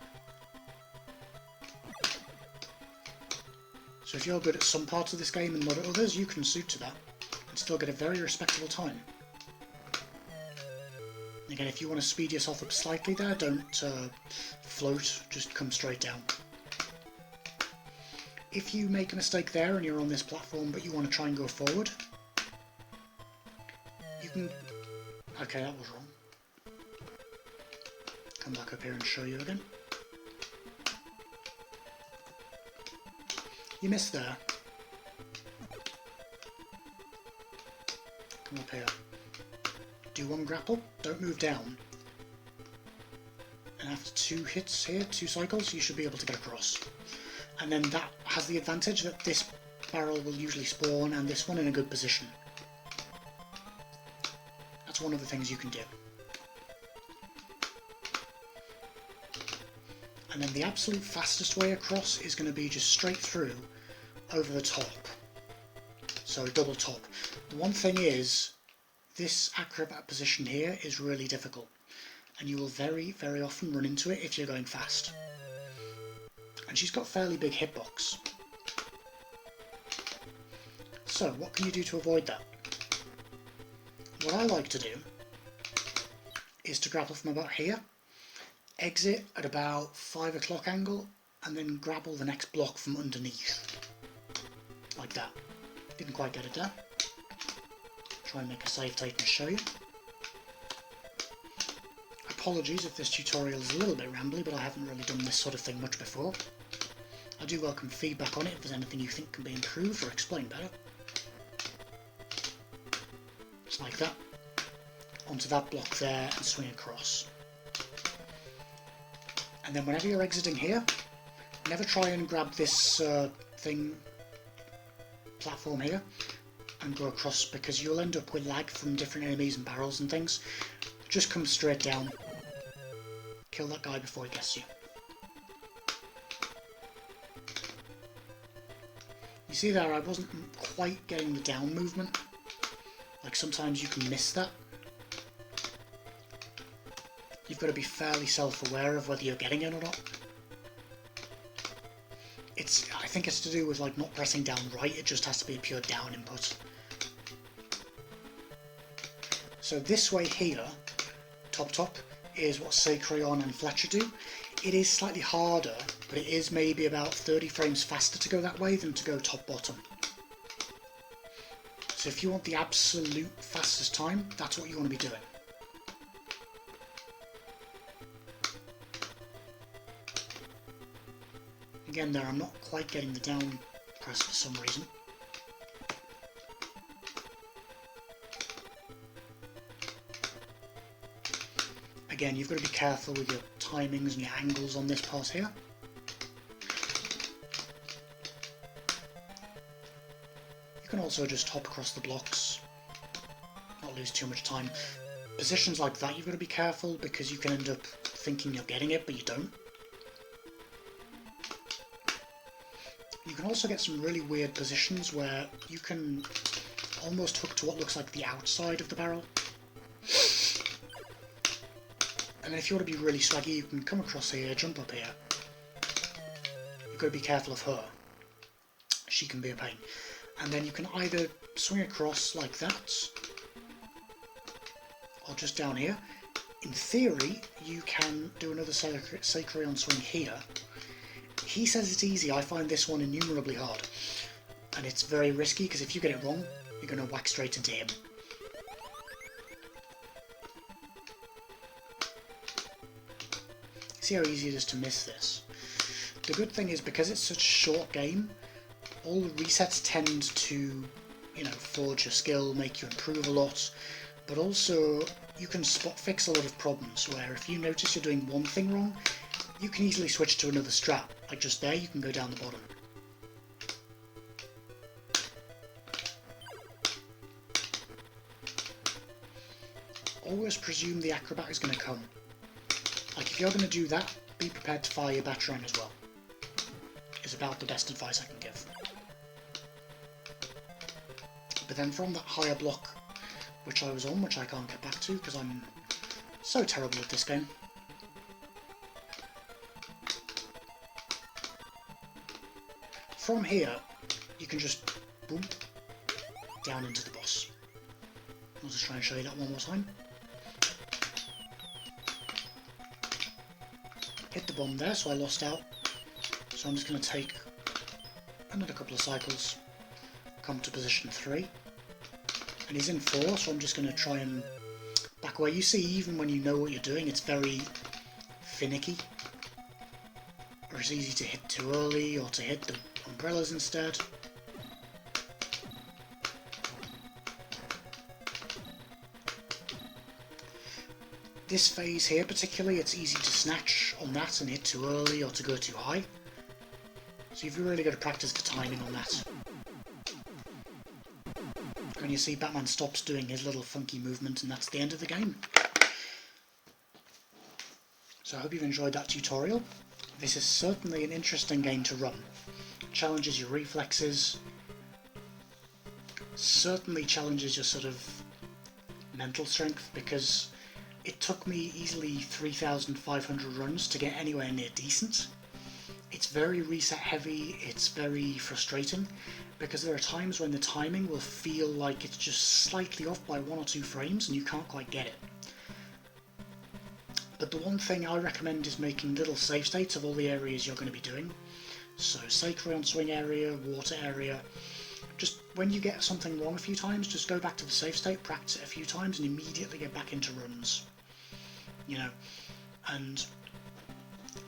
So if you're good at some parts of this game and not at others, you can suit to that and still get a very respectable time. Again, if you want to speed yourself up slightly there, don't float, just come straight down. If you make a mistake there and you're on this platform but you want to try and go forward, you can... Okay, that was wrong. Come back up here and show you again. You missed there. Come up here. Do one grapple, don't move down. And after 2 hits here, 2 cycles, you should be able to get across. And then that has the advantage that this barrel will usually spawn and this one in a good position. That's one of the things you can do. And then the absolute fastest way across is going to be just straight through over the top. So double top. The one thing is, this acrobat position here is really difficult, and you will very, very often run into it if you're going fast. And she's got fairly big hitbox. So what can you do to avoid that? What I like to do is to grapple from about here, exit at about 5 o'clock angle, and then grapple the next block from underneath. Like that. Didn't quite get it there. Try and make a save state and show you. Apologies if this tutorial is a little bit rambly, but I haven't really done this sort of thing much before. I do welcome feedback on it if there's anything you think can be improved or explained better. Just like that. Onto that block there and swing across. And then whenever you're exiting here, never try and grab this platform here and go across, because you'll end up with lag from different enemies and barrels and things. Just come straight down, kill that guy before he gets you. You see there, I wasn't quite getting the down movement. Like sometimes you can miss that. You've got to be fairly self-aware of whether you're getting it or not. I think it's to do with like not pressing down right, it just has to be a pure down input. So this way here, top, is what Crayon and Fletcher do. It is slightly harder, but it is maybe about 30 frames faster to go that way than to go top-bottom. So if you want the absolute fastest time, that's what you want to be doing. Again there, I'm not quite getting the down press for some reason. Again, you've got to be careful with your timings and your angles on this part here. You can also just hop across the blocks, not lose too much time. Positions like that you've got to be careful, because you can end up thinking you're getting it, but you don't. You can also get some really weird positions where you can almost hook to what looks like the outside of the barrel. And then if you want to be really swaggy, you can come across here, jump up here. You've got to be careful of her. She can be a pain. And then you can either swing across like that, or just down here. In theory, you can do another Crayon swing here. he says it's easy, I find this one innumerably hard. And it's very risky, because if you get it wrong, you're going to whack straight into him. See how easy it is to miss this. The good thing is, because it's such a short game, all the resets tend to, you know, forge your skill, make you improve a lot, but also you can spot fix a lot of problems, where if you notice you're doing one thing wrong, you can easily switch to another strat. Like just there, you can go down the bottom. Always presume the acrobat is going to come. Like if you're going to do that, be prepared to fire your batarang as well. Is about the best advice I can give. But then from that higher block, which I was on, which I can't get back to because I'm so terrible at this game. From here, you can just boom down into the boss. I'll just try and show you that one more time. Hit the bomb there, so I lost out. So I'm just going to take another couple of cycles, come to position 3. And he's in 4, so I'm just going to try and back away. You see, even when you know what you're doing, it's very finicky. Or it's easy to hit too early, or to hit the umbrellas instead. This phase here particularly, it's easy to snatch on that and hit too early or to go too high. So you've really got to practice the timing on that. When you see Batman stops doing his little funky movement, and that's the end of the game. So I hope you've enjoyed that tutorial. This is certainly an interesting game to run. It challenges your reflexes, certainly challenges your sort of mental strength, because it took me easily 3,500 runs to get anywhere near decent. It's very reset heavy, it's very frustrating, because there are times when the timing will feel like it's just slightly off by 1 or 2 frames and you can't quite get it. But the one thing I recommend is making little save states of all the areas you're going to be doing. So sacred on swing area, water area. Just when you get something wrong a few times, just go back to the save state, practice it a few times, and immediately get back into runs. You know, and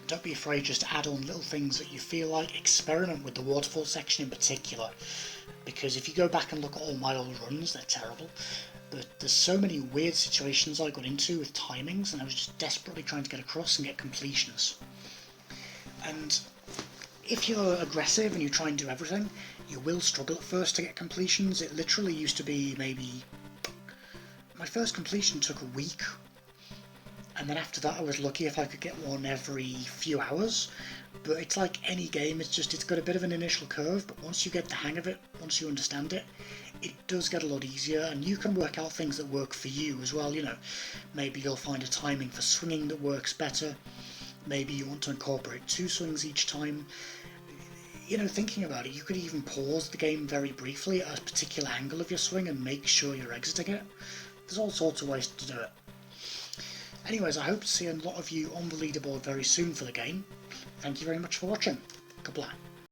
don't be afraid, just add on little things that you feel like. Experiment with the waterfall section in particular, because if you go back and look at all my old runs, they're terrible. But there's so many weird situations I got into with timings, and I was just desperately trying to get across and get completions. And if you're aggressive and you try and do everything, you will struggle at first to get completions. It literally used to be maybe... my first completion took a week. And then after that I was lucky if I could get one every few hours. But it's like any game, it's got a bit of an initial curve, but once you get the hang of it, once you understand it, it does get a lot easier, and you can work out things that work for you as well, you know. Maybe you'll find a timing for swinging that works better, maybe you want to incorporate 2 swings each time. You know, thinking about it, you could even pause the game very briefly at a particular angle of your swing and make sure you're exiting it. There's all sorts of ways to do it. Anyways, I hope to see a lot of you on the leaderboard very soon for the game. Thank you very much for watching. Goodbye.